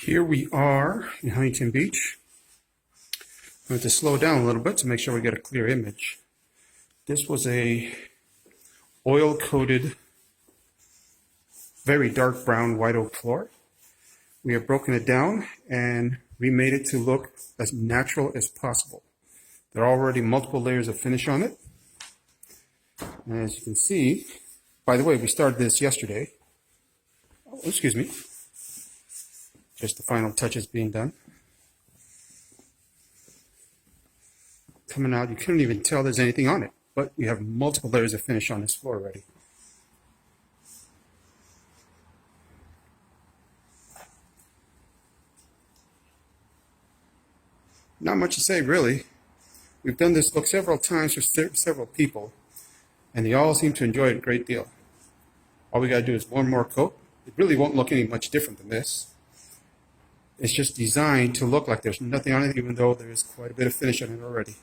Here we are in Huntington Beach. I'm going to slow down a little bit to make sure we get a clear image. This was a oil-coated, very dark brown white oak floor. We have broken it down and remade it to look as natural as possible. There are already multiple layers of finish on it. And as you can see, by the way, we started this yesterday. Oh, excuse me. Just the final touches being done. Coming out, you couldn't even tell there's anything on it, but you have multiple layers of finish on this floor already. Not much to say, really. We've done this look several times for several people, and they all seem to enjoy it a great deal. All we got to do is one more coat. It really won't look any much different than this. It's just designed to look like there's nothing on it, even though there's quite a bit of finish on it already.